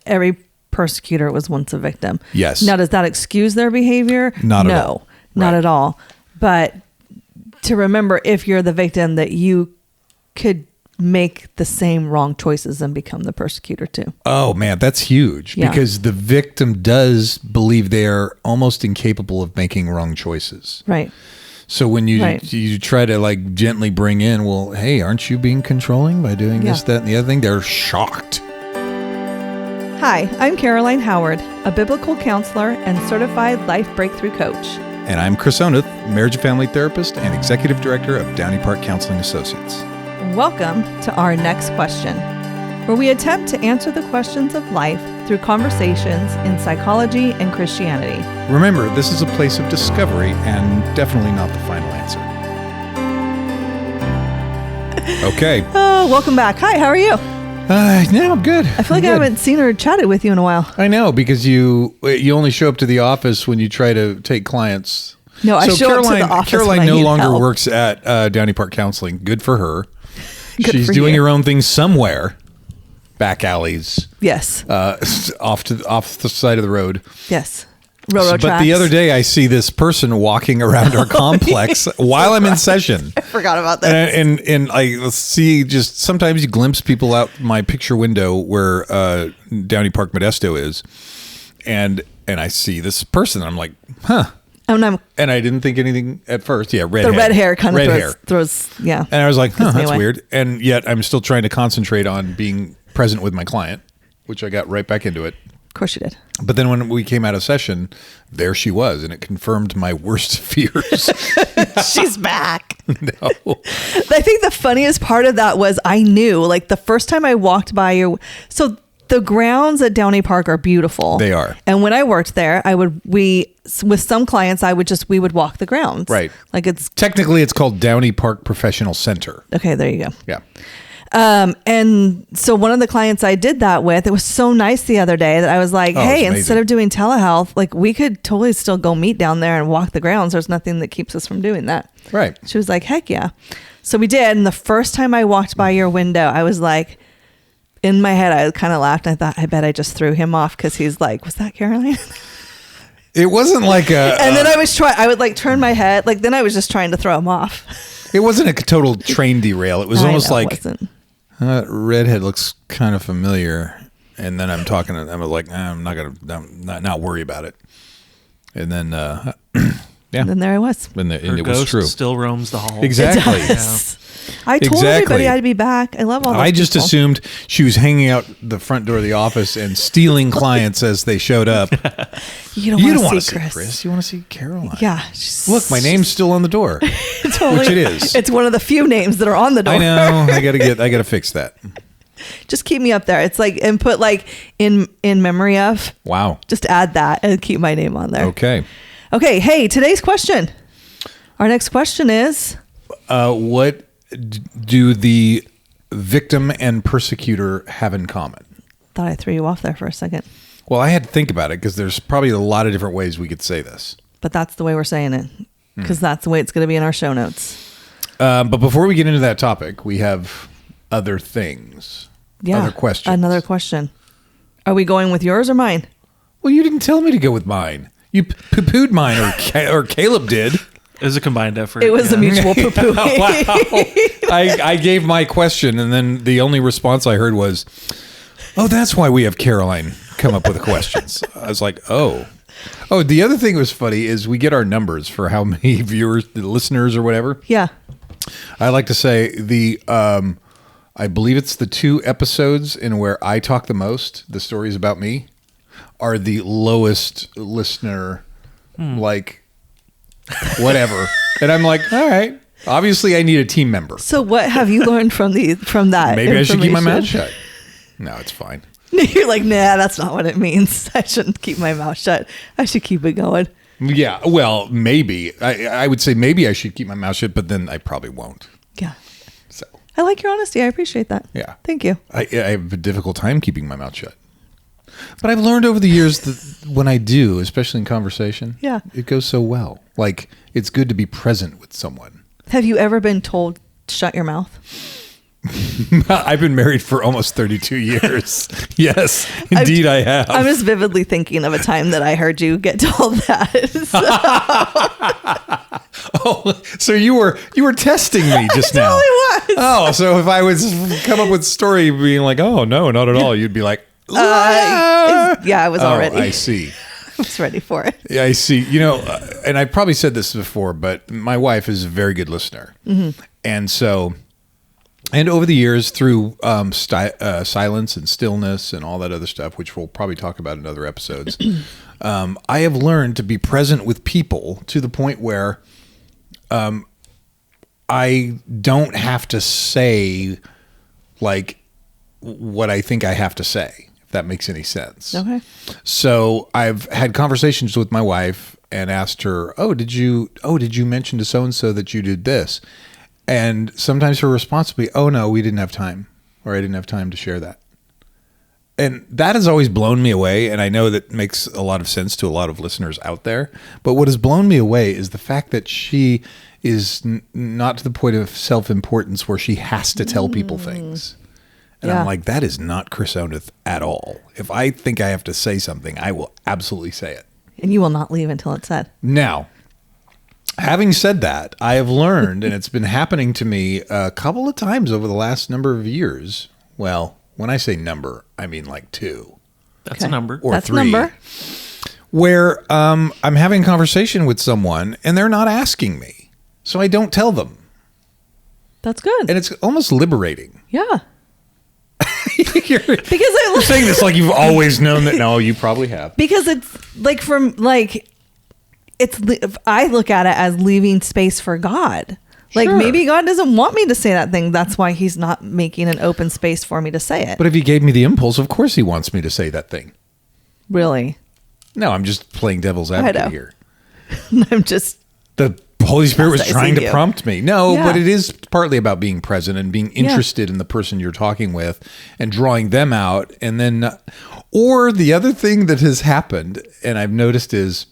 every persecutor was once a victim. Yes. Now, does that excuse their behavior? Not at all. Not at all. But to remember, if you're the victim, that you could make the same wrong choices and become the persecutor too. Oh man, that's huge because the victim does believe they are almost incapable of making wrong choices. Right. So when you try to like gently bring in, well, hey, aren't you being controlling by doing this, that, and the other thing? They're shocked. Hi, I'm Caroline Howard, a biblical counselor and certified life breakthrough coach. And I'm Chris Oneth, marriage and family therapist and executive director of Downey Counseling Associates. Welcome to Our Next Question, where we attempt to answer the questions of life through conversations in psychology and Christianity. Remember, this is a place of discovery and definitely not the final answer. Okay. Oh, welcome back. Hi, how are you? Yeah, I'm good. I feel like I haven't seen or chatted with you in a while. I know, because you only show up to the office when you try to take clients. No, I show up to the office Caroline when I no need longer help. works at Downey Park Counseling. Good for her. Good She's for doing you. her own thing somewhere. Back alleys. Yes. Off the side of the road. Yes. Railroad tracks. But the other day I see this person walking around our complex while I'm in session. I forgot about that. And I see just sometimes you glimpse people out my picture window where Downey Park Modesto is. And I see this person. I'm like, huh. And I didn't think anything at first. Yeah, the red hair kind of throws, yeah. And I was like, huh, that's away. weird. And yet I'm still trying to concentrate on being present with my client, which I got right back into it. Of course you did. But then when we came out of session, there she was, and it confirmed my worst fears. She's back. No. I think the funniest part of that was I knew, like the first time I walked by so the grounds at Downey Park are beautiful. They are. And when I worked there, with some clients, we would walk the grounds. Right. Like Technically, it's called Downey Park Professional Center. Okay, there you go. Yeah. And so one of the clients I did that with, it was so nice the other day that I was like, hey, instead of doing telehealth, like we could totally still go meet down there and walk the grounds. There's nothing that keeps us from doing that. Right. She was like, heck yeah. So we did. And the first time I walked by your window, I was like, in my head, I kind of laughed. And I thought, I bet I just threw him off because he's like, was that Caroline? It wasn't like a... And then I would like turn my head. Like then I was just trying to throw him off. It wasn't a total train derail. It was almost like... It wasn't. Redhead looks kind of familiar, and then I'm talking to them. I was like, I'm not gonna not worry about it. And then, yeah, And then there I was. And Her it was ghost true. still roams the halls. Exactly. I told everybody I'd be back. I love all those I just people. assumed she was hanging out the front door of the office and stealing clients as they showed up. You don't want to see Chris. You want to see Caroline. Yeah. Look, my name's still on the door, totally, which it is. It's one of the few names that are on the door. I know. I gotta fix that. Just keep me up there. It's like, and put like in memory of. Wow. Just add that and keep my name on there. Okay. Hey, today's question. Our next question is. What do the victim and persecutor have in common? Thought I threw you off there for a second. Well, I had to think about it because there's probably a lot of different ways we could say this. But that's the way we're saying it because that's the way it's going to be in our show notes. But before we get into that topic, we have other things. Yeah. Other questions. Another question. Are we going with yours or mine? Well, you didn't tell me to go with mine. You poo-pooed mine, or Caleb did. It was a combined effort. It was a mutual poo-poo. Wow. I gave my question, and then the only response I heard was, oh, that's why we have Caroline come up with the questions. I was like, oh. Oh, the other thing that was funny is we get our numbers for how many viewers, listeners or whatever. Yeah. I like to say I believe it's the 2 episodes in where I talk the most, the stories about me, are the lowest listener, like, whatever. And I'm like, all right, obviously I need a team member. So what have you learned from that? Maybe I should keep my mouth information? shut. No, it's fine. You're like, nah, that's not what it means. I shouldn't keep my mouth shut. I should keep it going. Yeah, well, maybe. I would say maybe I should keep my mouth shut, but then I probably won't. Yeah. So I like your honesty. I appreciate that. Yeah. Thank you. I have a difficult time keeping my mouth shut. But I've learned over the years that when I do, especially in conversation, Yeah. it goes so well. Like, it's good to be present with someone. Have you ever been told, shut your mouth? I've been married for almost 32 years. Yes, indeed I have. I'm just vividly thinking of a time that I heard you get told that. Oh, so you were testing me just now. I totally was. Oh, so if I was come up with a story being like, oh, no, not at all, you'd be like, yeah, I was already. I see. I was ready for it. Yeah, I see. And I probably said this before, but my wife is a very good listener. Mm-hmm. And so, and over the years through silence and stillness and all that other stuff, which we'll probably talk about in other episodes, I have learned to be present with people to the point where I don't have to say like what I think I have to say, if that makes any sense. Okay. So I've had conversations with my wife and asked her, did you mention to so-and-so that you did this? And sometimes her response will be, oh no, we didn't have time, or I didn't have time to share that. And that has always blown me away. And I know that makes a lot of sense to a lot of listeners out there. But what has blown me away is the fact that she is not to the point of self-importance where she has to tell people things. And I'm like, that is not Chris Oneth at all. If I think I have to say something, I will absolutely say it. And you will not leave until it's said. Now, having said that, I have learned, and it's been happening to me a couple of times over the last number of years. Well, when I say number, I mean like 2. That's a number. Or That's 3. A number. Where I'm having a conversation with someone, and they're not asking me. So I don't tell them. That's good. And it's almost liberating. Yeah. You're saying this like you've always known that. No, you probably have. Because it's like I look at it as leaving space for God. Like maybe God doesn't want me to say that thing. That's why he's not making an open space for me to say it. But if he gave me the impulse, of course he wants me to say that thing. Really? No, I'm just playing devil's advocate here. I'm just... The Holy Spirit was trying to prompt me. No, Yeah. but it is partly about being present and being interested in the person you're talking with and drawing them out. And then, or the other thing that has happened, and I've noticed, is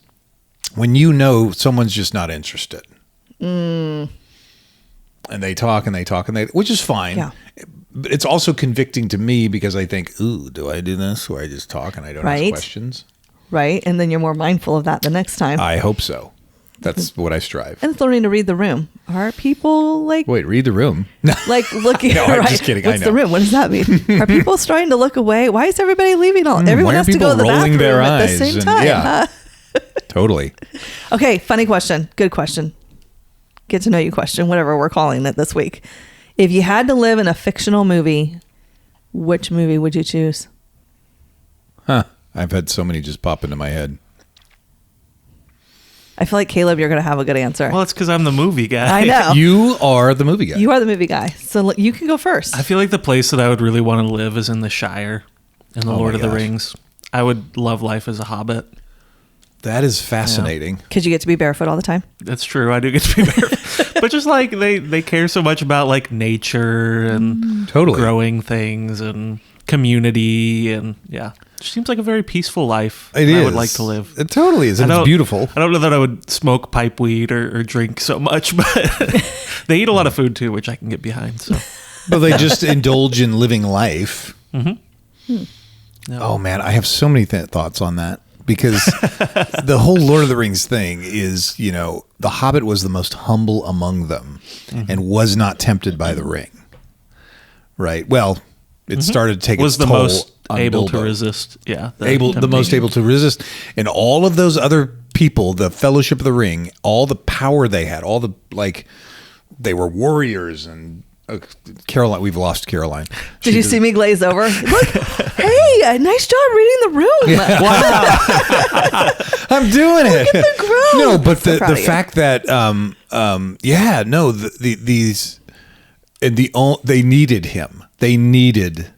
when you know someone's just not interested. And they talk and they talk and they, which is fine. Yeah. But it's also convicting to me because I think, ooh, do I do this or I just talk and I don't ask questions? Right. And then you're more mindful of that the next time. I hope so. That's what I strive. And it's learning to read the room. Are people like... Wait, read the room? Like looking... No, I'm just kidding. What's I know. the room? What does that mean? Are people starting to look away? Why is everybody leaving? Everyone has to go to the bathroom at the same time. Yeah. Totally. Okay, funny question. Good question. Get to know you question, whatever we're calling it this week. If you had to live in a fictional movie, which movie would you choose? Huh. I've had so many just pop into my head. I feel like, Caleb, you're going to have a good answer. Well, it's because I'm the movie guy. I know. You are the movie guy. You are the movie guy. So you can go first. I feel like the place that I would really want to live is in the Shire, in the Lord of the Rings. I would love life as a hobbit. That is fascinating. Because you get to be barefoot all the time. That's true. I do get to be barefoot. But just like they care so much about like nature and growing things and community and it seems like a very peaceful life. I would like to live. It totally is. And it's beautiful. I don't know that I would smoke pipe weed or drink so much, but they eat a lot of food too, which I can get behind. So, but they just indulge in living life. Mm-hmm. No. Oh man, I have so many thoughts on that because the whole Lord of the Rings thing is, the Hobbit was the most humble among them and was not tempted by the ring. Right. Well, it started to take its toll. Was the most able to resist. Yeah. The most able to resist. And all of those other people, the Fellowship of the Ring, all the power they had, all the, they were warriors and Caroline, we've lost Caroline. Did you see me glaze over? Look, hey, nice job reading the room. Yeah. Wow. I'm doing it. Look at the growth. No, but the fact that, they needed him. They needed,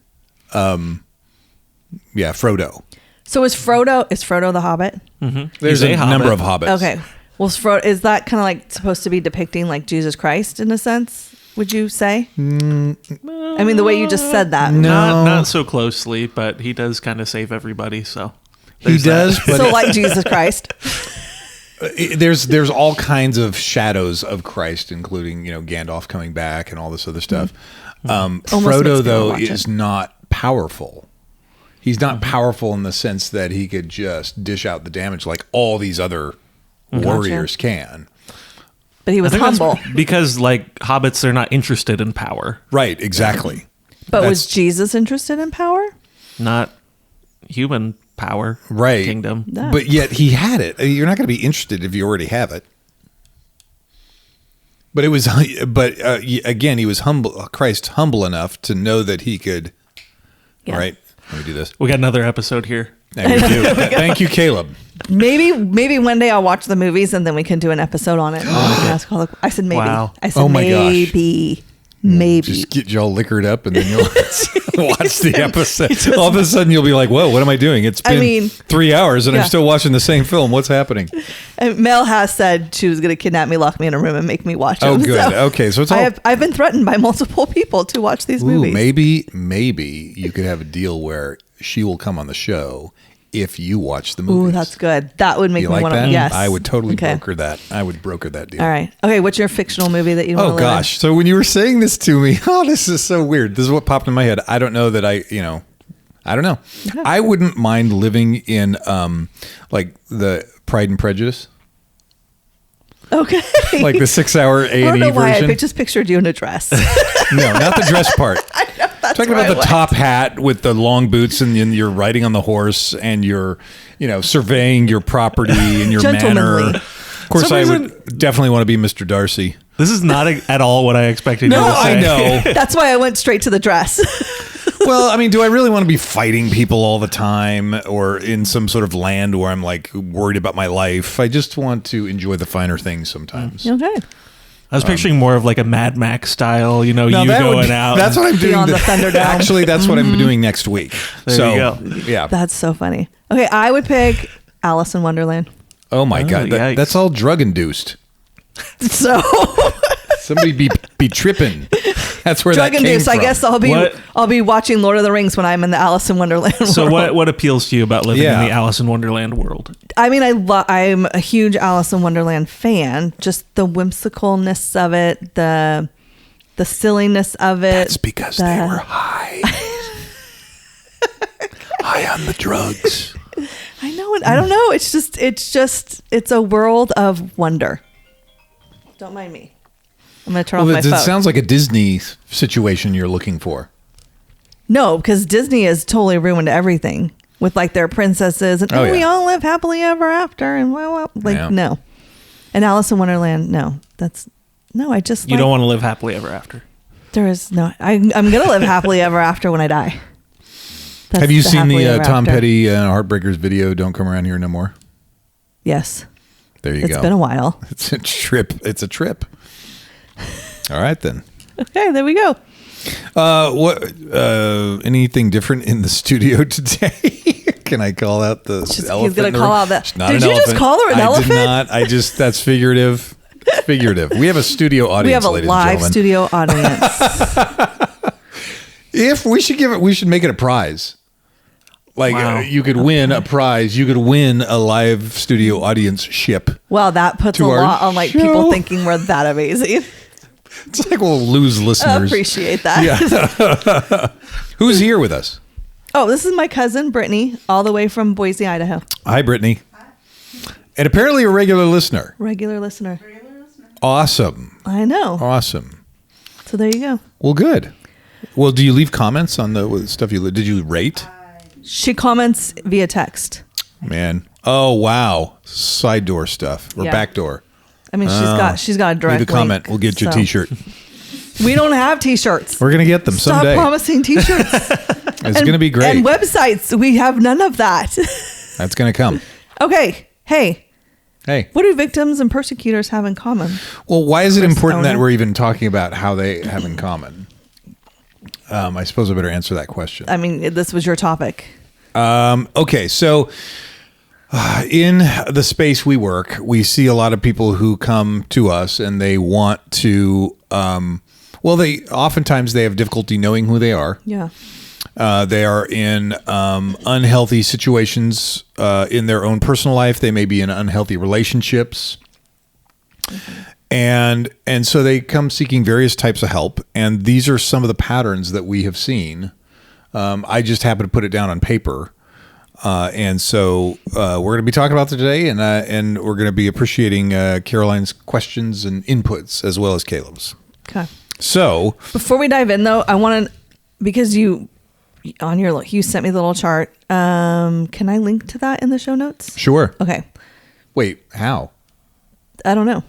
Frodo. So is Frodo the Hobbit? Mm-hmm. There's a number of hobbits. Okay. Well, is that kind of like supposed to be depicting like Jesus Christ in a sense? Would you say? I mean, the way you just said that. No. Not so closely, but he does kind of save everybody. So he does. But so like Jesus Christ. there's all kinds of shadows of Christ, including Gandalf coming back and all this other stuff. Frodo though is not powerful. He's not powerful in the sense that he could just dish out the damage like all these other warriors can. But he was humble because hobbits are not interested in power. Right, exactly. But was Jesus interested in power? Not human power. Right. Kingdom. No. But yet he had it. You're not going to be interested if you already have it. But again, he was Christ humble enough to know that he could. Yeah. Right. Let me do this. We got another episode here. Yeah, we do. Thank you, Caleb. Maybe one day I'll watch the movies and then we can do an episode on it. I said maybe. Wow. I said maybe. Gosh. Maybe. Just get you all liquored up and then you'll watch the episode. All of a sudden you'll be like, whoa, what am I doing? It's been 3 hours and I'm still watching the same film. What's happening? And Mel has said she was going to kidnap me, lock me in a room and make me watch them. Oh, good. So okay. So it's all... I've been threatened by multiple people to watch these movies. Maybe you could have a deal where she will come on the show if you watch the movies. Ooh, that's good. That would make me want to. Yes, I would totally broker that. I would broker that deal. All right. Okay. What's your fictional movie that you want to live gosh. So when you were saying this to me, this is so weird. This is what popped in my head. I don't know that I don't know. Okay. I wouldn't mind living in the Pride and Prejudice. Okay. Like the 6-hour A&E version. I don't know why I just pictured you in a dress. No, not the dress part. I know. Talking about the top hat with the long boots and you're riding on the horse and you're, surveying your property and your manor. Of course, I would definitely want to be Mr. Darcy. This is not at all what I expected you to say. I know. That's why I went straight to the dress. Well, I mean, do I really want to be fighting people all the time or in some sort of land where I'm worried about my life? I just want to enjoy the finer things sometimes. Okay. I was picturing more of a Mad Max style, you going out. That's what I'm doing. On the Thunderdome. Actually, that's what I'm doing next week. There you go. Yeah. That's so funny. Okay, I would pick Alice in Wonderland. Oh my God. That's all drug induced. So somebody be tripping. That's where drug that came induced. from. I guess I'll be watching Lord of the Rings when I'm in the Alice in Wonderland world. So what appeals to you about living in the Alice in Wonderland world? I mean, I'm a huge Alice in Wonderland fan. Just the whimsicalness of it, the silliness of it. That's because they were high. High on the drugs. I know it. I don't know. It's a world of wonder. Don't mind me. I'm going to turn off my phone. It sounds like a Disney situation you're looking for. No, because Disney has totally ruined everything with their princesses and we all live happily ever after and no. And Alice in Wonderland, no. I just you don't want to live happily ever after. There is no. I'm going to live happily ever after when I die. Have you seen the Tom Petty Heartbreakers video? Don't Come Around Here No More. Yes. There you go. It's been a while. It's a trip. All right then. Okay, there we go. What? Anything different in the studio today? Can I call out the elephant? He's gonna call out that. Did you just call her an elephant? I did not. That's figurative. Figurative. We have a studio audience. We have a live studio audience. If we should make it a prize. You could win a prize. You could win a live studio audience ship. Well, that puts a lot on people thinking we're that amazing. It's we'll lose listeners. I appreciate that. Yeah. Who's here with us? Oh, this is my cousin, Brittany, all the way from Boise, Idaho. Hi, Brittany. And apparently a regular listener. Regular listener. Awesome. I know. Awesome. So there you go. Well, good. Well, do you leave comments on the stuff did you rate? She comments via text. Man. Oh, wow. Side door stuff or back door. I mean, she's got a direct leave a comment. We'll get you a t-shirt. We don't have t-shirts. We're going to get them someday. Stop promising t-shirts. It's going to be great. And websites. We have none of that. That's going to come. Okay. Hey. What do victims and persecutors have in common? Well, why is it important that we're even talking about how they have in common? I suppose I better answer that question. I mean, this was your topic. Okay, so in the space we work, we see a lot of people who come to us and they want to, oftentimes they have difficulty knowing who they are. Yeah. They are in unhealthy situations in their own personal life. They may be in unhealthy relationships. And so they come seeking various types of help. And these are some of the patterns that we have seen. I just happen to put it down on paper. And so we're going to be talking about it today, and we're going to be appreciating Caroline's questions and inputs as well as Caleb's. Okay. So before we dive in, though, I want to, because you sent me the little chart. Can I link to that in the show notes? Sure. Okay. Wait, how? I don't know.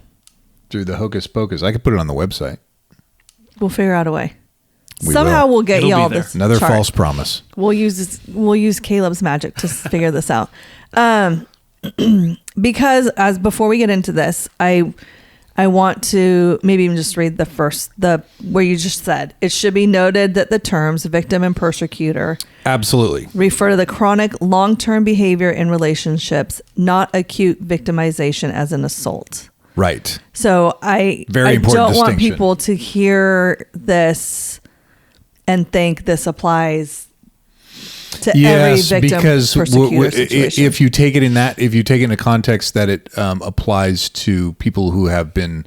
Through the hocus pocus. I could put it on the website. We'll figure out a way. Somehow we'll get y'all this another chart. False promise. We'll use Caleb's magic to figure this out. Because before we get into this, I want to maybe even just read where you just said, it should be noted that the terms victim and persecutor absolutely refer to the chronic long-term behavior in relationships, not acute victimization as an assault. Right. So I don't want people to hear this and think this applies to every victim persecutor situation. If you take it in a context that it applies to people who have been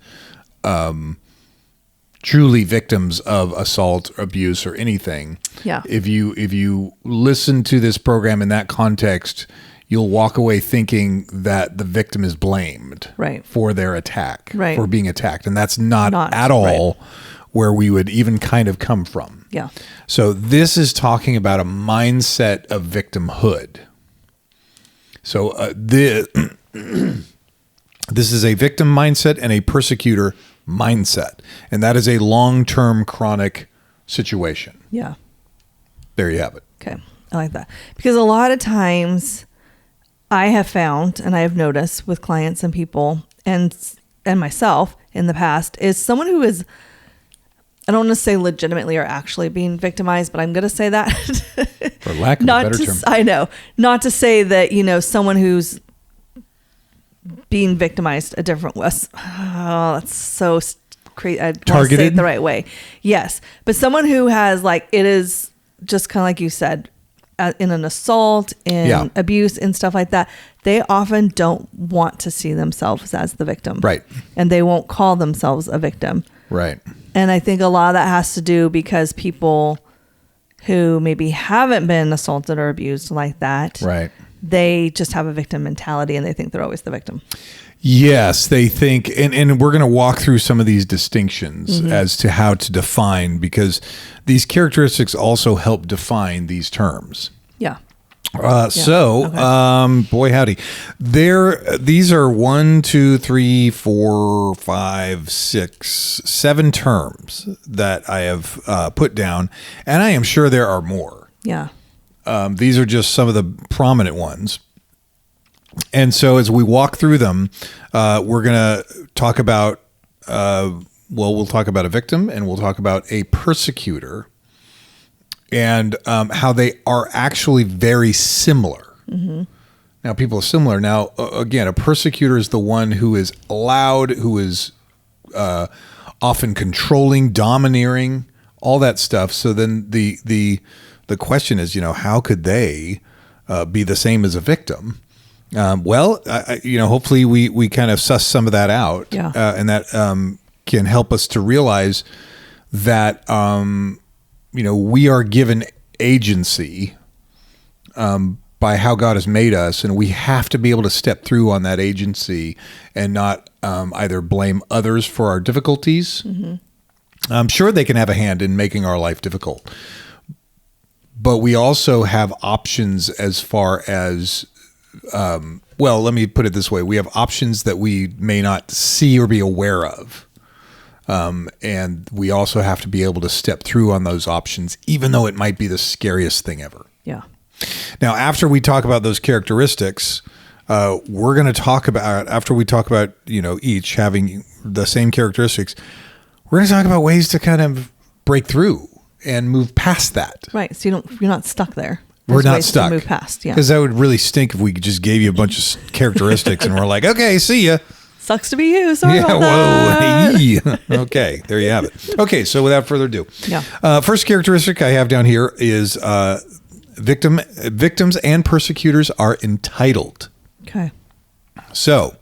truly victims of assault, abuse, or anything. Yeah. If you listen to this program in that context, you'll walk away thinking that the victim is blamed for their attack, for being attacked. And that's not at all where we would even kind of come from. Yeah. So this is talking about a mindset of victimhood. So this is a victim mindset and a persecutor mindset. And that is a long-term chronic situation. Yeah. There you have it. Okay. I like that. Because a lot of times I have found, and I have noticed with clients and people and myself in the past, is someone who is, I don't want to say legitimately or actually being victimized, but I'm going to say that. For lack of a better term. I know. Not to say that, someone who's being victimized a different way. Oh, that's so crazy. I want to say it the right way. Yes. But someone who has it is just kind of like you said, in an assault, in abuse and stuff like that, they often don't want to see themselves as the victim. Right. And they won't call themselves a victim. Right. And I think a lot of that has to do because people who maybe haven't been assaulted or abused like that, they just have a victim mentality and they think they're always the victim. Yes, they think, and we're going to walk through some of these distinctions as to how to define, because these characteristics also help define these terms. Yeah. Boy howdy, these are 1, 2, 3, 4, 5, 6, 7 terms that I have put down, and I am sure there are more. Yeah. These are just some of the prominent ones. And so as we walk through them, we're going to talk about, we'll talk about a victim, and we'll talk about a persecutor, and how they are actually very similar. Mm-hmm. Now, people are similar. Now, again, a persecutor is the one who is loud, who is often controlling, domineering, all that stuff. So then the question is, how could they be the same as a victim? Hopefully we kind of suss some of that out, and that can help us to realize that we are given agency by how God has made us, and we have to be able to step through on that agency and not either blame others for our difficulties. Mm-hmm. I'm sure they can have a hand in making our life difficult, but we also have options as far as let me put it this way. We have options that we may not see or be aware of. And we also have to be able to step through on those options, even though it might be the scariest thing ever. Yeah. Now, after we talk about those characteristics, we're going to talk about, after we talk about, each having the same characteristics, we're going to talk about ways to kind of break through and move past that. Right. So you're not stuck there. We're not stuck. To move past, because that would really stink if we just gave you a bunch of characteristics and we're like, okay, see ya. Sucks to be you. Sorry about that. Whoa. Okay, there you have it. Okay, so without further ado, first characteristic I have down here is victims and persecutors are entitled. Okay. So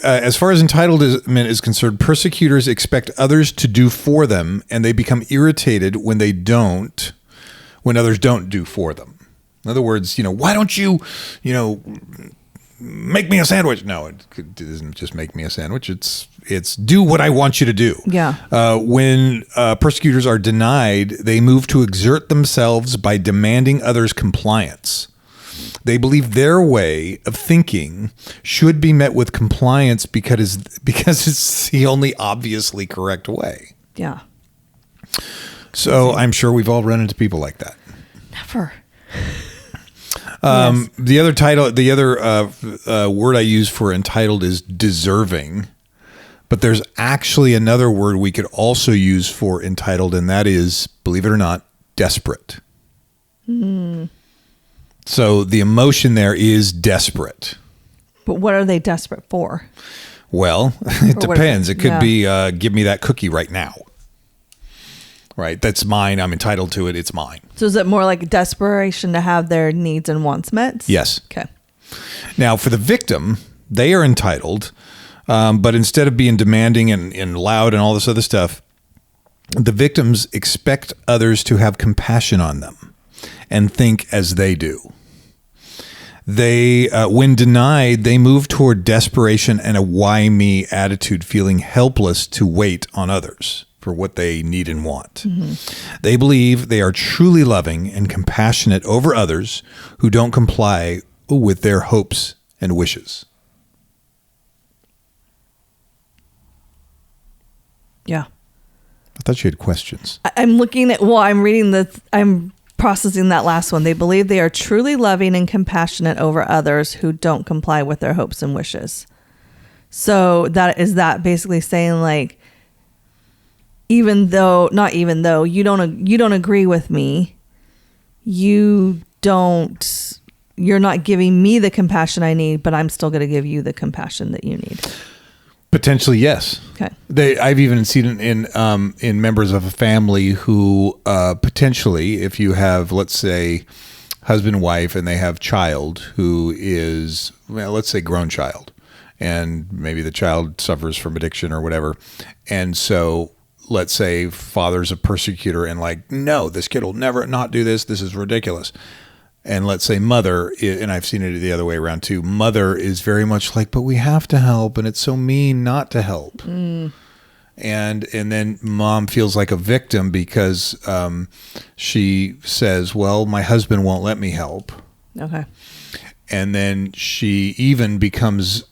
as far as entitlement is concerned, persecutors expect others to do for them, and they become irritated when others don't do for them. In other words, why don't you, make me a sandwich? No, it isn't just make me a sandwich. It's do what I want you to do. Yeah. When persecutors are denied, they move to exert themselves by demanding others' compliance. They believe their way of thinking should be met with compliance because it's the only obviously correct way. Yeah. So I'm sure we've all run into people like that. Never. Yes. The other word I use for entitled is deserving, but there's actually another word we could also use for entitled, and that is, believe it or not, desperate. So the emotion there is desperate. But what are they desperate for? Well, it depends. It could be, give me that cookie right now. Right? That's mine. I'm entitled to it. It's mine. So is it more like desperation to have their needs and wants met? Yes. Okay. Now, for the victim, they are entitled, but instead of being demanding and loud and all this other stuff, the victims expect others to have compassion on them and think as they do. They, when denied, they move toward desperation and a why me attitude, feeling helpless to wait on others for what they need and want. They believe they are truly loving and compassionate over others who don't comply with their hopes and wishes. Yeah. I thought you had questions. I'm I'm processing that last one. They believe they are truly loving and compassionate over others who don't comply with their hopes and wishes. So that basically saying like, even though you don't agree with me, you're not giving me the compassion I need, but I'm still going to give you the compassion that you need. Potentially, yes. Okay. I've even seen it in members of a family who potentially, if you have, let's say, husband and wife, and they have child who is, well, let's say grown child, and maybe the child suffers from addiction or whatever, and so let's say father's a persecutor and like, no, this kid will never not do this. This is ridiculous. And let's say mother, and I've seen it the other way around too, mother is very much like, but we have to help, and it's so mean not to help. And then mom feels like a victim because she says, well, my husband won't let me help. Okay. And then she even becomes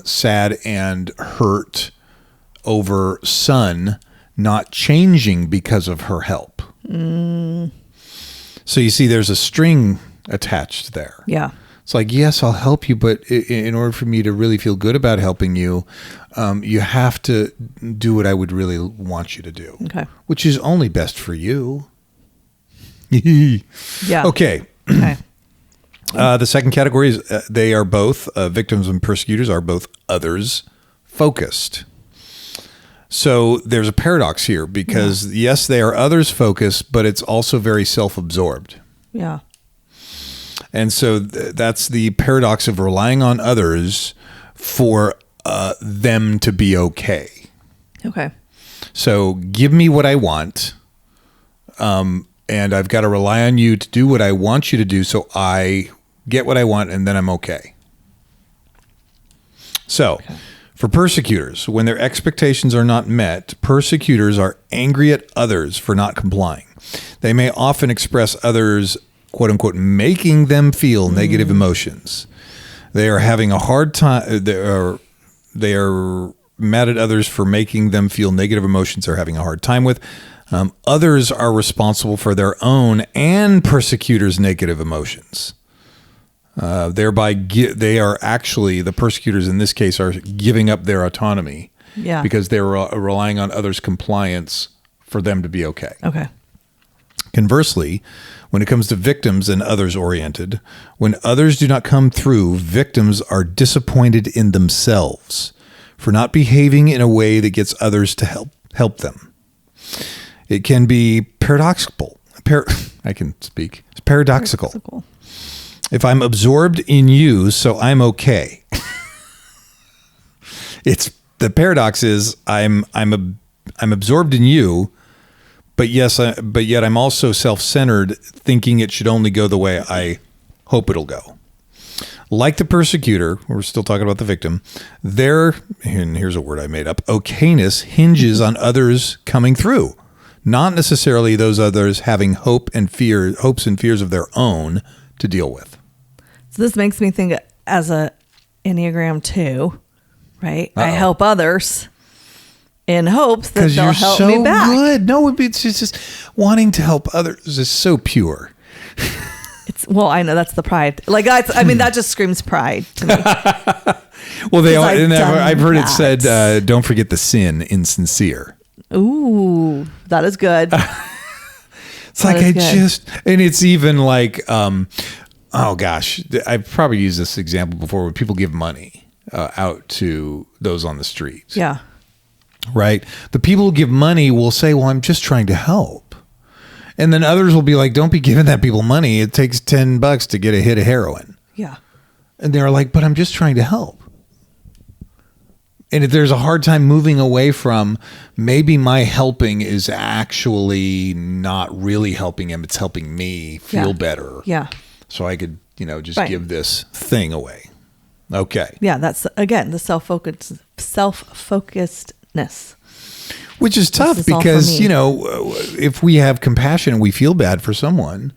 sad and hurt over son not changing because of her help. So you see, there's a string attached there. Yeah. It's like, yes, I'll help you, but in order for me to really feel good about helping you, you have to do what I would really want you to do. Okay. Which is only best for you. Yeah. Okay. Okay. The second category is they are both, victims and persecutors are both others focused. So there's a paradox here because yes, they are others focused, but it's also very self-absorbed. Yeah. And so that's the paradox of relying on others for them to be okay. Okay. So give me what I want, and I've got to rely on you to do what I want you to do so I get what I want, and then I'm okay. So for persecutors, when their expectations are not met, persecutors are angry at others for not complying. They may often express others, quote unquote, making them feel negative emotions. They are having a hard time. They are mad at others for making them feel negative emotions they're having a hard time with. Others are responsible for their own and persecutors' negative emotions. Thereby, they are actually, the persecutors in this case are giving up their autonomy because they're relying on others' compliance for them to be okay. Okay. Conversely, when it comes to victims and others-oriented, when others do not come through, victims are disappointed in themselves for not behaving in a way that gets others to help them. It can be paradoxical. I can speak. It's paradoxical. If I'm absorbed in you, so I'm okay. It's the paradox is I'm absorbed in you, but yet I'm also self-centered, thinking it should only go the way I hope it'll go. Like the persecutor, we're still talking about the victim, and here's a word I made up, okayness hinges on others coming through, not necessarily those others having hopes and fears of their own to deal with. So this makes me think as a Enneagram 2, right? I help others in hopes that they'll help me back. Good. No, it's just wanting to help others is so pure. Well, I know that's the pride. Like that just screams pride to me. Well, I've heard it said, "Don't forget the sin, insincere." Ooh, that is good. It's like and it's even like, oh gosh, I've probably used this example before when people give money out to those on the street. Yeah. Right. The people who give money will say, "Well, I'm just trying to help." And then others will be like, "Don't be giving that people money. It takes $10 to get a hit of heroin." Yeah. And they're like, "But I'm just trying to help." And if there's a hard time moving away from maybe my helping is actually not really helping him. It's helping me feel better. Yeah. So I could, just give this thing away. Okay. Yeah. That's again, the self-focusedness. Which is tough because, if we have compassion and we feel bad for someone,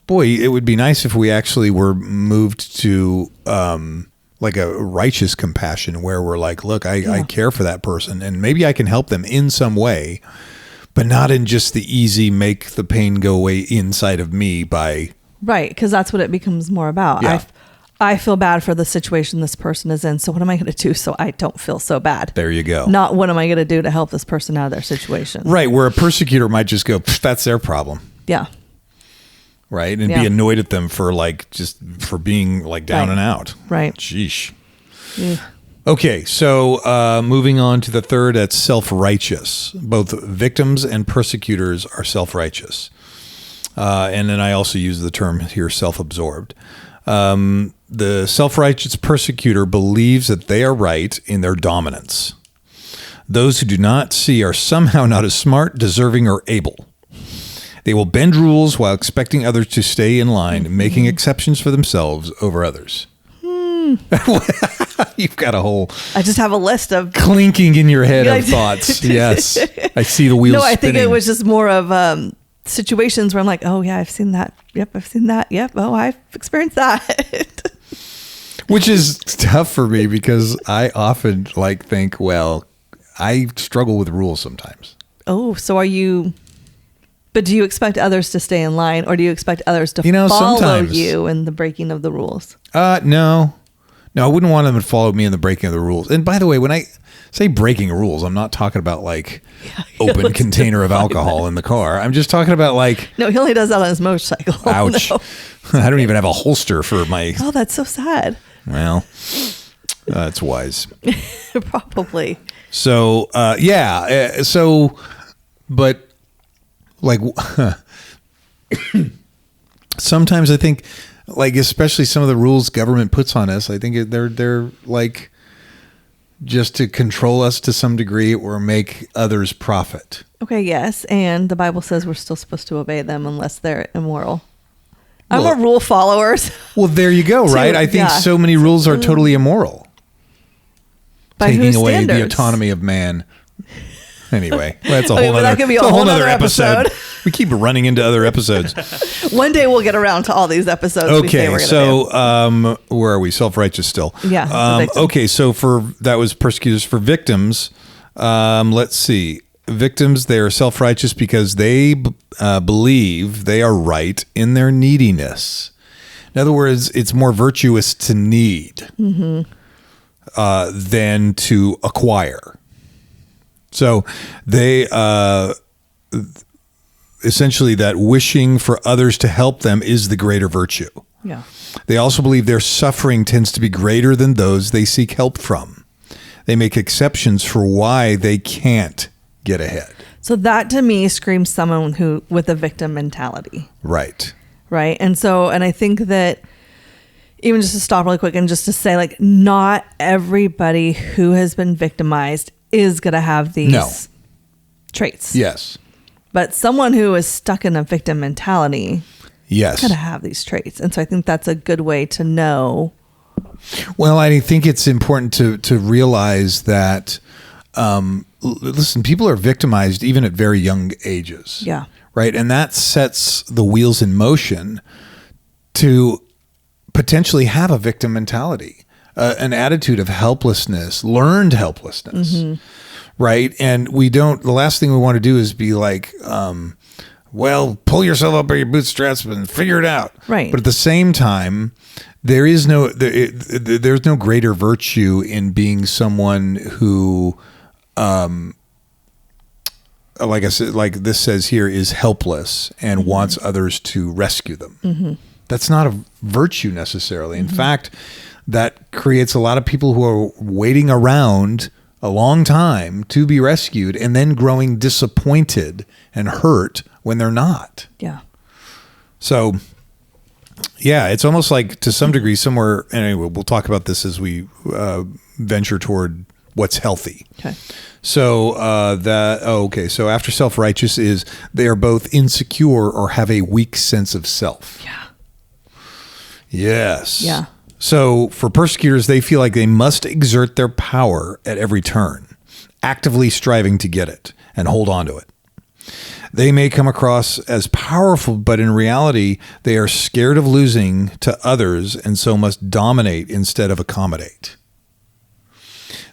boy, it would be nice if we actually were moved to like a righteous compassion where we're like, look, I care for that person and maybe I can help them in some way, but not in just the easy make the pain go away inside of me by... Right, because that's what it becomes more about. Yeah. I feel bad for the situation this person is in, so what am I going to do so I don't feel so bad? There you go. Not what am I going to do to help this person out of their situation. Right, where a persecutor might just go, that's their problem. Yeah. Right, and be annoyed at them for being like down and out. Right. Sheesh. Yeah. Okay, so moving on to the third, that's self-righteous. Both victims and persecutors are self-righteous. And then I also use the term here, self-absorbed. The self-righteous persecutor believes that they are right in their dominance. Those who do not see are somehow not as smart, deserving, or able. They will bend rules while expecting others to stay in line, making exceptions for themselves over others. You've got a whole... I just have a list of... clinking in your head of thoughts. Yes. I see the wheels spinning. I think it was just more of... situations where I'm like, oh yeah, I've seen that. Yep, I've seen that. Yep. Oh, I've experienced that. Which is tough for me because I often think, well, I struggle with rules sometimes. Oh, so are you? But do you expect others to stay in line, or do you expect others to follow sometimes. you in the breaking of the rules? No, I wouldn't want them to follow me in the breaking of the rules. And by the way, when I say breaking rules, I'm not talking about open container of alcohol in the car. I'm just talking about No, he only does that on his motorcycle. Ouch. No. I don't even have a holster for my... Oh, that's so sad. Well, that's wise. Probably. So, but sometimes I think especially some of the rules government puts on us, I think they're just to control us to some degree or make others profit. Okay, yes. And the Bible says we're still supposed to obey them unless they're immoral. I'm a rule follower. Well, there you go, right? I think so many rules are totally immoral. By taking whose away standards? The autonomy of man. Anyway, that's a that could be a whole other episode. We keep running into other episodes. One day we'll get around to all these episodes. Okay, so where are we? Self-righteous still. Yeah. Okay, so that was persecutors. For victims, let's see. Victims, they are self-righteous because they believe they are right in their neediness. In other words, it's more virtuous to need than to acquire. So they essentially that wishing for others to help them is the greater virtue. Yeah. They also believe their suffering tends to be greater than those they seek help from. They make exceptions for why they can't get ahead. So that to me screams someone who with a victim mentality. Right. Right. And I think that even just to stop really quick and just to say, like, not everybody who has been victimized is going to have these traits. Yes. But someone who is stuck in a victim mentality yes. going to have these traits. And so I think that's a good way to know. Well, I think it's important to realize that, listen, people are victimized even at very young ages. Yeah. Right. And that sets the wheels in motion to potentially have a victim mentality, an attitude of helplessness, learned helplessness. Mm-hmm. Right. And the last thing we want to do is be like, well, pull yourself up by your bootstraps and figure it out. Right. But at the same time, there's no greater virtue in being someone who, like I said, like this says here, is helpless and mm-hmm. wants others to rescue them. Mm-hmm. That's not a virtue necessarily. In mm-hmm. fact, that creates a lot of people who are waiting around a long time to be rescued and then growing disappointed and hurt when they're not. Yeah. So, yeah, it's almost like to some degree somewhere, anyway, we'll talk about this as we venture toward what's healthy. Okay. So so after self-righteous is they are both insecure or have a weak sense of self. Yeah. Yes. Yeah. So for persecutors, they feel like they must exert their power at every turn, actively striving to get it and hold on to it. They may come across as powerful, but in reality, they are scared of losing to others and so must dominate instead of accommodate.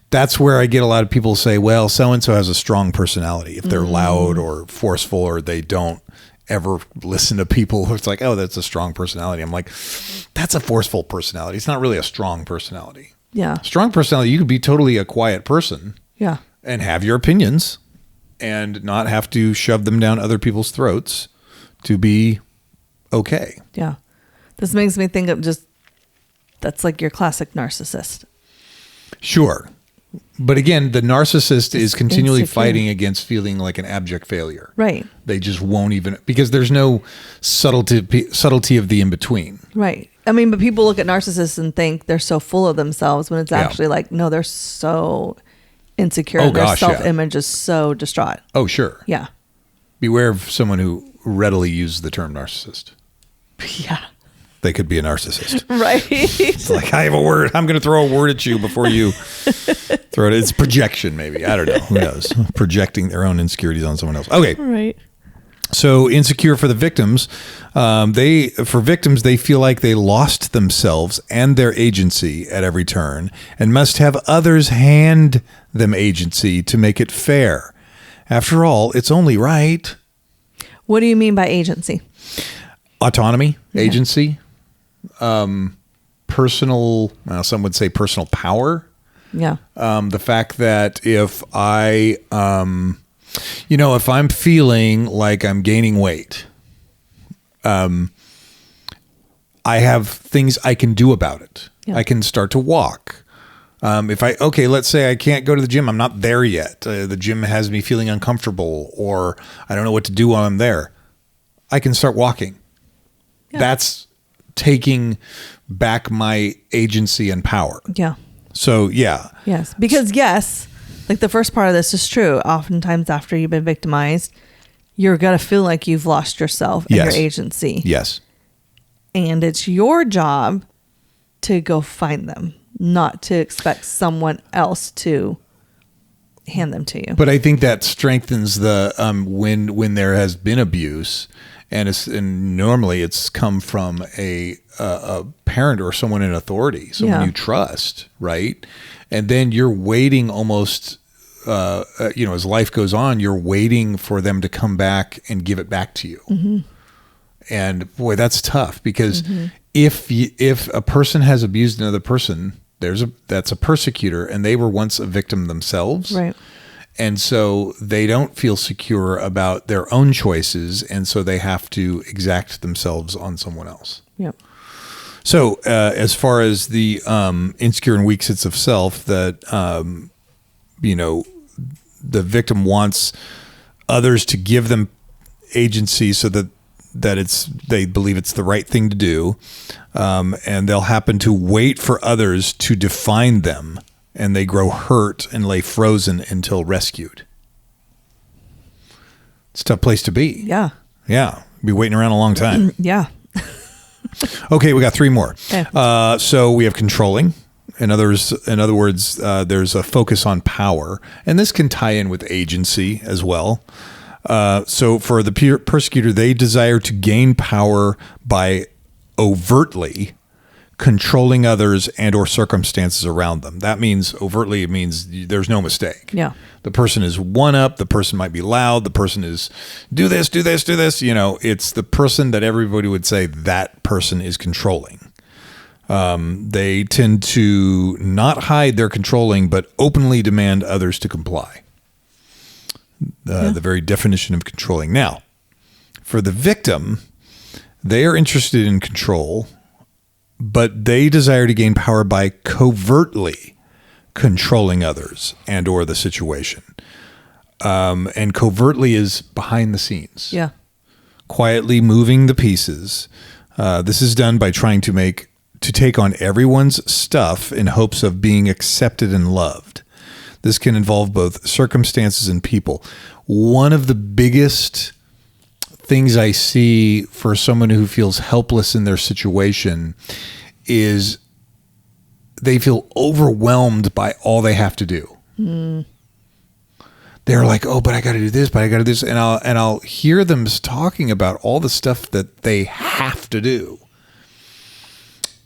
That's where I get a lot of people say, well, so-and-so has a strong personality. If they're mm-hmm. loud or forceful or they don't ever listen to people, it's like, oh, that's a strong personality. I'm like, that's a forceful personality. It's not really a strong personality. Yeah. Strong personality, you could be totally a quiet person. Yeah. And have your opinions and not have to shove them down other people's throats to be okay. Yeah. This makes me think of that's like your classic narcissist. Sure. But again, the narcissist is continually insecure. fighting against feeling like an abject failure. Right. They just won't even, because there's no subtlety of the in-between. Right. I mean, but people look at narcissists and think they're so full of themselves when it's actually like, no, they're so insecure. Oh, and their gosh, self-image is so distraught. Oh, sure. Yeah. Beware of someone who readily uses the term narcissist. Yeah. They could be a narcissist. Right. It's like, I have a word. I'm going to throw a word at you before you throw it. It's projection, maybe. I don't know. Who knows? Projecting their own insecurities on someone else. Okay. Right. So insecure for the victims. For victims, they feel like they lost themselves and their agency at every turn and must have others hand them agency to make it fair. After all, it's only right. What do you mean by agency? Autonomy, agency, personal, some would say personal power. Yeah. The fact that if if I'm feeling like I'm gaining weight, I have things I can do about it. Yeah. I can start to walk. Let's say I can't go to the gym. I'm not there yet. The gym has me feeling uncomfortable, or I don't know what to do while I'm there. I can start walking. Yeah. That's taking back my agency and power. Yeah. So, yeah. Yes. Because, like the first part of this is true. Oftentimes after you've been victimized, you're going to feel like you've lost yourself and your agency. Yes. And it's your job to go find them, not to expect someone else to hand them to you. But I think that strengthens the when there has been abuse. And normally it's come from a parent or someone in authority, someone you trust, right? And then you're waiting almost, as life goes on, you're waiting for them to come back and give it back to you. Mm-hmm. And boy, that's tough because mm-hmm. if a person has abused another person, that's a persecutor, and they were once a victim themselves, right? And so they don't feel secure about their own choices, and so they have to exact themselves on someone else. Yep. So as far as the insecure and weak sense of self, that, the victim wants others to give them agency so that they believe it's the right thing to do, and they'll happen to wait for others to define them, and they grow hurt and lay frozen until rescued. It's a tough place to be. Yeah. Yeah. Be waiting around a long time. Yeah. Okay, we got 3 more. Okay. So we have controlling. In other words, there's a focus on power, and this can tie in with agency as well. So for the persecutor, they desire to gain power by overtly controlling others and or circumstances around them. That means overtly, it means there's no mistake. Yeah. The person is one up. The person might be loud. The person is do this, do this, do this. It's the person that everybody would say that person is controlling. They tend to not hide their controlling, but openly demand others to comply. The very definition of controlling. Now, for the victim, they are interested in control, but they desire to gain power by covertly controlling others and or the situation. And covertly is behind the scenes. Yeah. Quietly moving the pieces. This is done by trying to take on everyone's stuff in hopes of being accepted and loved. This can involve both circumstances and people. One of the biggest things I see for someone who feels helpless in their situation is they feel overwhelmed by all they have to do. Mm. They're like, oh, but I got to do this, but I got to do this. And I'll hear them talking about all the stuff that they have to do.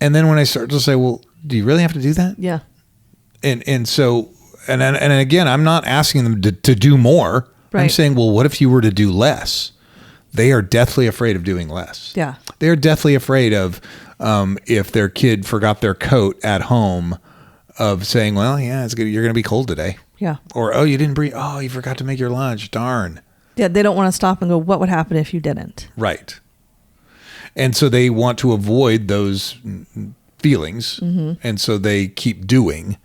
And then when I start to say, well, do you really have to do that? Yeah. And so, and again, I'm not asking them to do more. Right. I'm saying, well, what if you were to do less? They are deathly afraid of doing less. Yeah. They're deathly afraid of if their kid forgot their coat at home, of saying, well, yeah, it's good. You're going to be cold today. Yeah. Or, oh, you didn't breathe. Oh, you forgot to make your lunch. Darn. Yeah. They don't want to stop and go, what would happen if you didn't? Right. And so they want to avoid those feelings. Mm-hmm. And so they keep doing.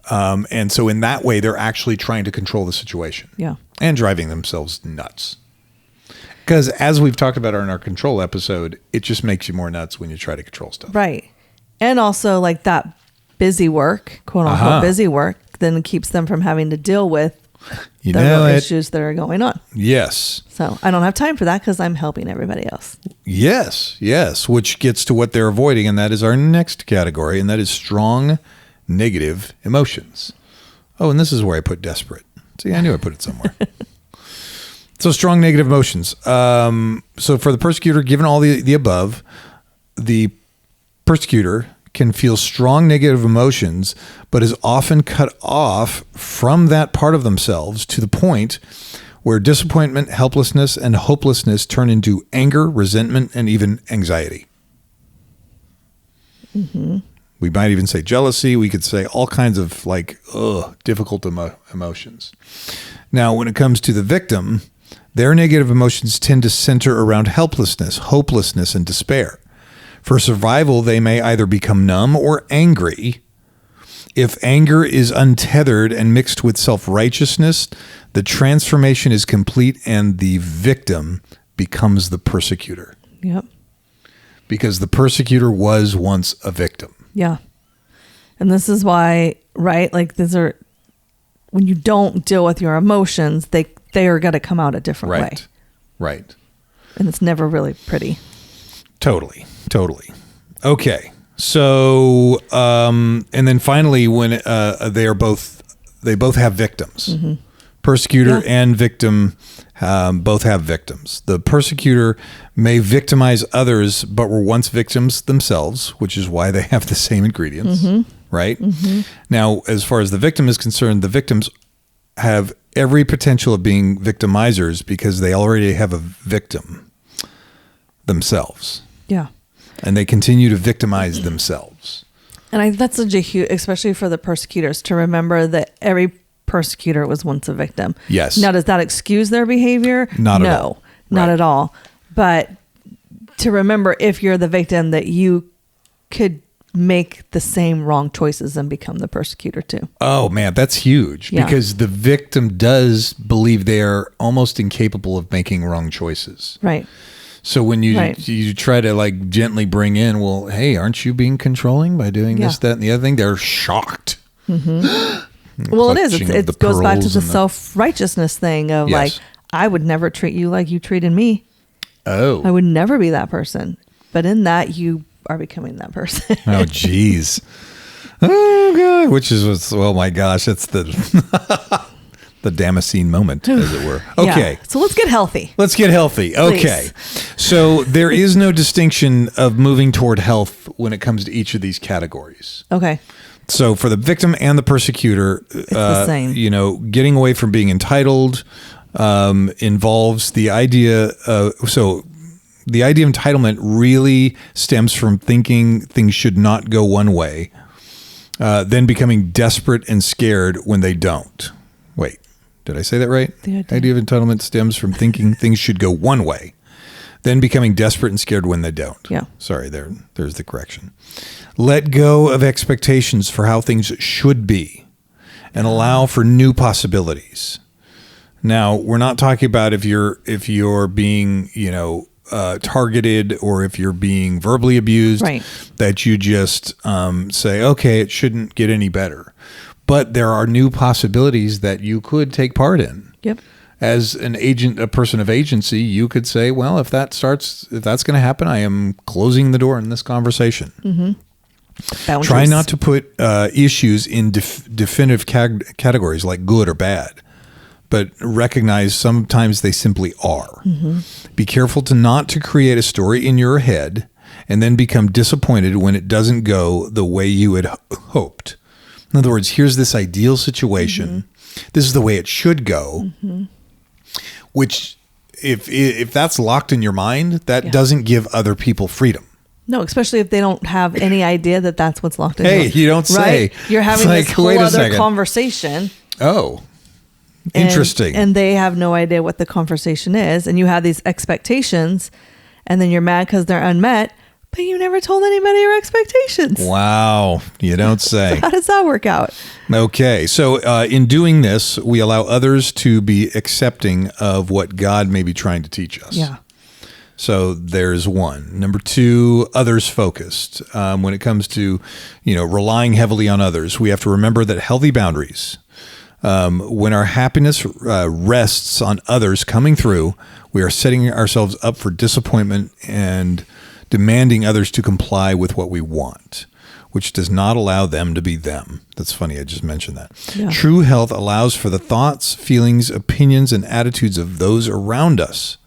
And so in that way, they're actually trying to control the situation. Yeah. And driving themselves nuts. Because as we've talked about in our control episode, it just makes you more nuts when you try to control stuff. Right. And also like that busy work, quote unquote busy work, then keeps them from having to deal with the real issues that are going on. Yes. So I don't have time for that because I'm helping everybody else. Yes. Yes. Which gets to what they're avoiding. And that is our next category. And that is strong negative emotions. Oh, and this is where I put desperate. See, I knew I put it somewhere. So strong negative emotions. So for the persecutor, given all the above, the persecutor can feel strong negative emotions, but is often cut off from that part of themselves to the point where disappointment, helplessness, and hopelessness turn into anger, resentment, and even anxiety. Mm-hmm. We might even say jealousy. We could say all kinds of difficult emotions. Now, when it comes to the victim, their negative emotions tend to center around helplessness, hopelessness, and despair. For survival, they may either become numb or angry. If anger is untethered and mixed with self-righteousness, the transformation is complete and the victim becomes the persecutor. Yep. Because the persecutor was once a victim. Yeah. And this is why, right? Like these are, when you don't deal with your emotions, they are going to come out a different way. Right. And it's never really pretty. Totally. Okay. So, and then finally, when they both have victims. Mm-hmm. Persecutor and victim both have victims. The persecutor may victimize others, but were once victims themselves, which is why they have the same ingredients, right? Mm-hmm. Now, as far as the victim is concerned, the victims have every potential of being victimizers because they already have a victim themselves. Yeah. And they continue to victimize themselves. And that's such a huge, especially for the persecutors, to remember that every persecutor was once a victim. Yes. Now, does that excuse their behavior? Not at all. Not at all. But to remember, if you're the victim, that you could make the same wrong choices and become the persecutor too. Oh man, that's huge, because the victim does believe they are almost incapable of making wrong choices. Right. So when you try to like gently bring in, well, hey, aren't you being controlling by doing this, that, and the other thing? They're shocked. Mm-hmm. Well, it is. It goes back to the self-righteousness thing of like, I would never treat you like you treated me. Oh. I would never be that person. But in that, you are becoming that person. Oh, geez. Oh, God. Which is, oh, my gosh, that's the Damascene moment, as it were. Okay. Yeah. So let's get healthy. Okay. So there is no distinction of moving toward health when it comes to each of these categories. Okay. So for the victim and the persecutor, it's the same. Getting away from being entitled involves the idea the idea of entitlement really stems from thinking things should not go one way, then becoming desperate and scared when they don't. Wait, did I say that right? The idea of entitlement stems from thinking things should go one way, then becoming desperate and scared when they don't. Yeah. Sorry, there's the correction. Let go of expectations for how things should be and allow for new possibilities. Now, we're not talking about if you're being, targeted, or if you're being verbally abused, right, that you just say, okay, it shouldn't get any better. But there are new possibilities that you could take part in. Yep. As a person of agency, you could say, well, if that's going to happen, I am closing the door in this conversation. Mm-hmm. Boundaries. Try not to put issues in definitive categories like good or bad, but recognize sometimes they simply are. Mm-hmm. Be careful not to create a story in your head and then become disappointed when it doesn't go the way you had hoped. In other words, here's this ideal situation. Mm-hmm. This is the way it should go, mm-hmm. which if that's locked in your mind, that doesn't give other people freedom. No, especially if they don't have any idea that that's what's locked in. Hey, you don't say. Right? You're having this whole other conversation. Oh, interesting. And they have no idea what the conversation is. And you have these expectations, and then you're mad because they're unmet, but you never told anybody your expectations. Wow. You don't say. So how does that work out? Okay. So in doing this, we allow others to be accepting of what God may be trying to teach us. Yeah. So there's one. Number two, others focused. When it comes to, relying heavily on others, we have to remember that healthy boundaries, when our happiness rests on others coming through, we are setting ourselves up for disappointment and demanding others to comply with what we want, which does not allow them to be them. That's funny. I just mentioned that. Yeah. True health allows for the thoughts, feelings, opinions, and attitudes of those around us.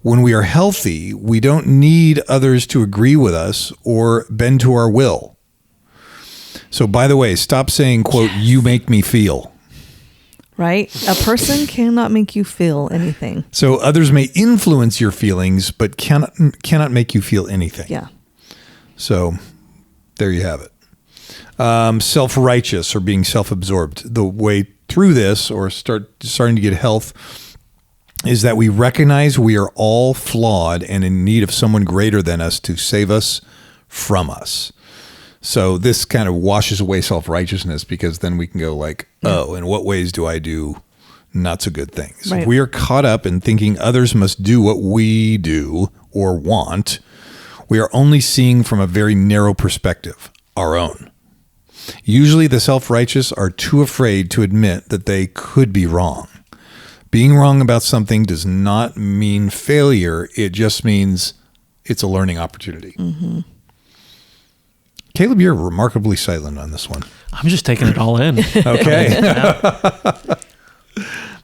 When we are healthy, we don't need others to agree with us or bend to our will. So, by the way, stop saying, quote, you make me feel. Right? A person cannot make you feel anything. So others may influence your feelings, but cannot make you feel anything. Yeah. So there you have it. Self-righteous or being self-absorbed. The way through this, or starting to get health, is that we recognize we are all flawed and in need of someone greater than us to save us from us. So this kind of washes away self-righteousness, because then we can go like, oh, in what ways do I do not so good things? Right. If we are caught up in thinking others must do what we do or want, we are only seeing from a very narrow perspective, our own. Usually the self-righteous are too afraid to admit that they could be wrong. Being wrong about something does not mean failure. It just means it's a learning opportunity. Mm-hmm. Caleb, you're remarkably silent on this one. I'm just taking it all in. Okay.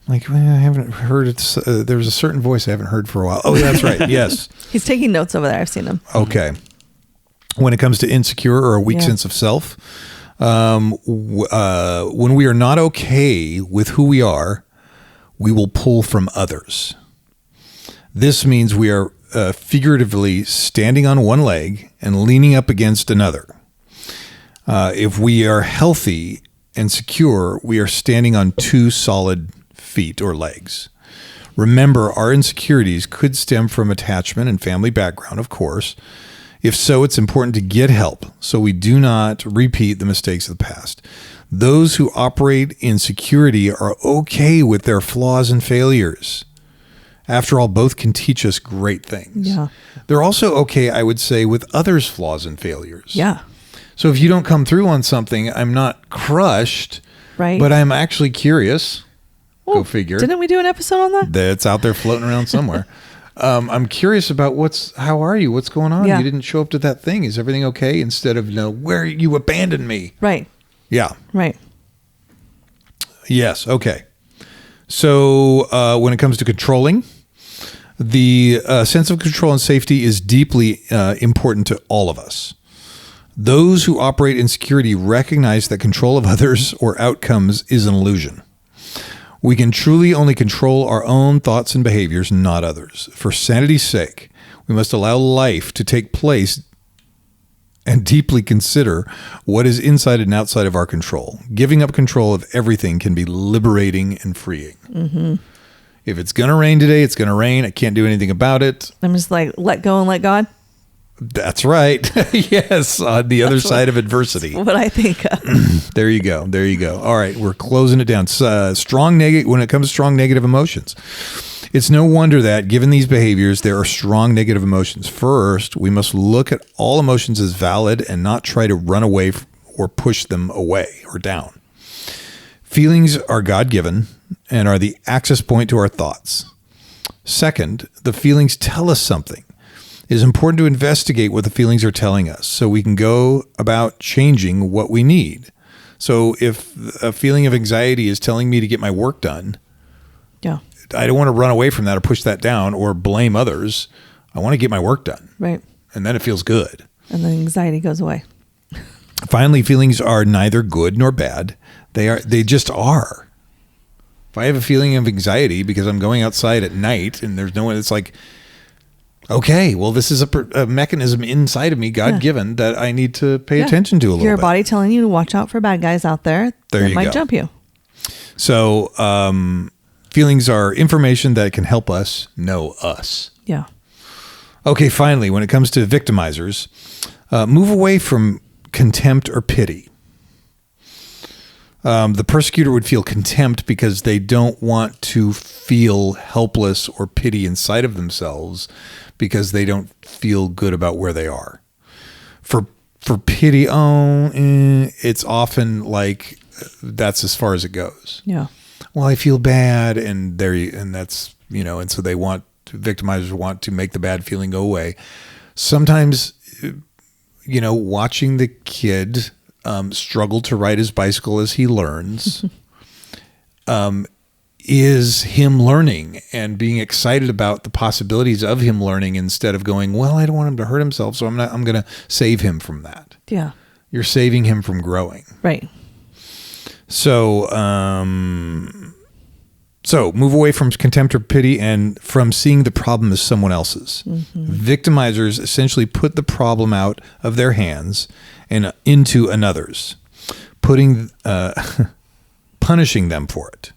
Like, well, I haven't heard it. There's a certain voice I haven't heard for a while. Oh, that's right. Yes. He's taking notes over there. I've seen him. Okay. When it comes to insecure or a weak sense of self, when we are not okay with who we are, we will pull from others. This means we are figuratively standing on one leg and leaning up against another. If we are healthy and secure, we are standing on two solid feet or legs. Remember, our insecurities could stem from attachment and family background, of course. If so, it's important to get help so we do not repeat the mistakes of the past. Those who operate in security are okay with their flaws and failures. After all, both can teach us great things. Yeah. They're also okay, I would say, with others' flaws and failures. Yeah. So if you don't come through on something, I'm not crushed, right? But I'm actually curious. Go figure. Didn't we do an episode on that? That's out there floating around somewhere. I'm curious about how are you? What's going on? Yeah. You didn't show up to that thing. Is everything okay? Instead of, where you abandoned me. Right. Yeah. Right. Yes. Okay. So when it comes to controlling, the sense of control and safety is deeply important to all of us. Those who operate in security recognize that control of others or outcomes is an illusion. We can truly only control our own thoughts and behaviors, not others. For sanity's sake, we must allow life to take place and deeply consider what is inside and outside of our control. Giving up control of everything can be liberating and freeing. Mm-hmm. If it's going to rain today, it's going to rain. I can't do anything about it. I'm just like, let go and let God. That's right. Yes, on the other side of adversity. What I think of. There you go. There you go. All right, we're closing it down. When it comes to strong negative emotions, it's no wonder that, given these behaviors, there are strong negative emotions. First, we must look at all emotions as valid and not try to run away or push them away or down. Feelings are God-given and are the access point to our thoughts. Second, the feelings tell us something. It is important to investigate what the feelings are telling us so we can go about changing what we need. So if a feeling of anxiety is telling me to get my work done, yeah, I don't want to run away from that or push that down or blame others. I want to get my work done. Right. And then it feels good. And the anxiety goes away. Finally, feelings are neither good nor bad. They just are. If I have a feeling of anxiety because I'm going outside at night and there's no one, it's like, okay, well, this is a mechanism inside of me, God-given, that I need to pay attention to a little bit. Your body telling you to watch out for bad guys out there that might jump you. So feelings are information that can help us know us. Yeah. Okay, finally, when it comes to victimizers, move away from contempt or pity. The persecutor would feel contempt because they don't want to feel helpless or pity inside of themselves because they don't feel good about where they are. For pity, it's often like that's as far as it goes. Yeah. Well, I feel bad, and that's and so victimizers want to make the bad feeling go away. Sometimes, watching the kid struggle to ride his bicycle as he learns is him learning and being excited about the possibilities of him learning instead of going, well, I don't want him to hurt himself, so I'm going to save him from that. Yeah. You're saving him from growing. Right. So, move away from contempt or pity and from seeing the problem as someone else's. Mm-hmm. Victimizers essentially put the problem out of their hands and into another's, punishing them for it.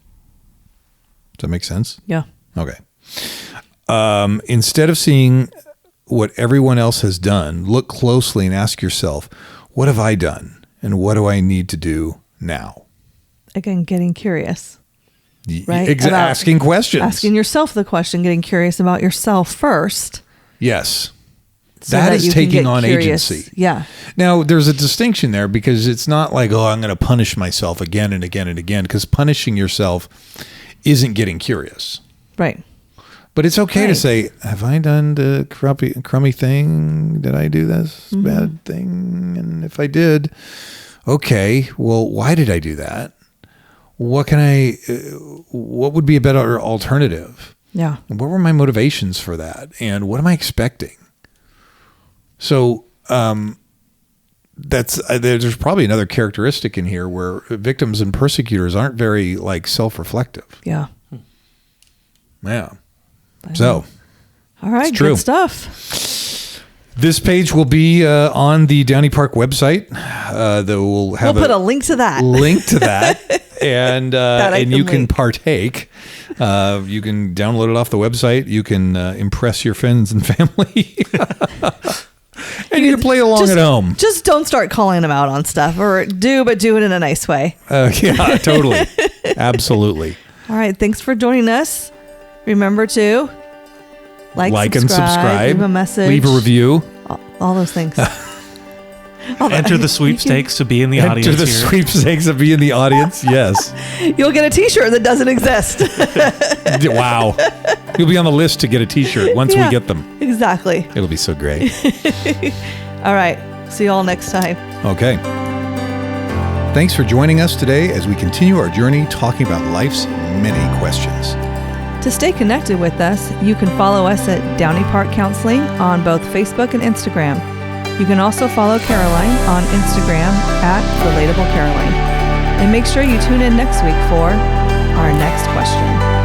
Does that make sense? Yeah. Okay. Instead of seeing what everyone else has done, look closely and ask yourself, what have I done? And what do I need to do now? Again, getting curious. Right? Asking questions. Asking yourself the question, getting curious about yourself first. Yes. That is taking on agency. Yeah. Now, there's a distinction there because it's not like, I'm going to punish myself again and again and again, because punishing yourself isn't getting curious. Right. But it's okay to say, have I done the crummy thing? Did I do this bad thing? And if I did, okay, well, why did I do that? What would be a better alternative? Yeah. And what were my motivations for that? And what am I expecting? So there's probably another characteristic in here where victims and persecutors aren't very self-reflective. Yeah. Yeah. So. All right. It's true. Good stuff. This page will be on the Downey Park website. We'll put a link to that. And you can partake. You can download it off the website. You can impress your friends and family. And you can play along at home. Just don't start calling them out on stuff, but do it in a nice way. Yeah, totally. Absolutely. All right. Thanks for joining us. Remember to like and subscribe, leave a message, leave a review. All those things. Enter the sweepstakes to be in the audience. Enter the sweepstakes to be in the audience. Yes. You'll get a T-shirt that doesn't exist. Wow. You'll be on the list to get a T-shirt once we get them. Exactly. It'll be so great. All right. See you all next time. Okay. Thanks for joining us today as we continue our journey talking about life's many questions. To stay connected with us, you can follow us at Downey Park Counseling on both Facebook and Instagram. You can also follow Caroline on Instagram at Relatable Caroline. And make sure you tune in next week for our next question.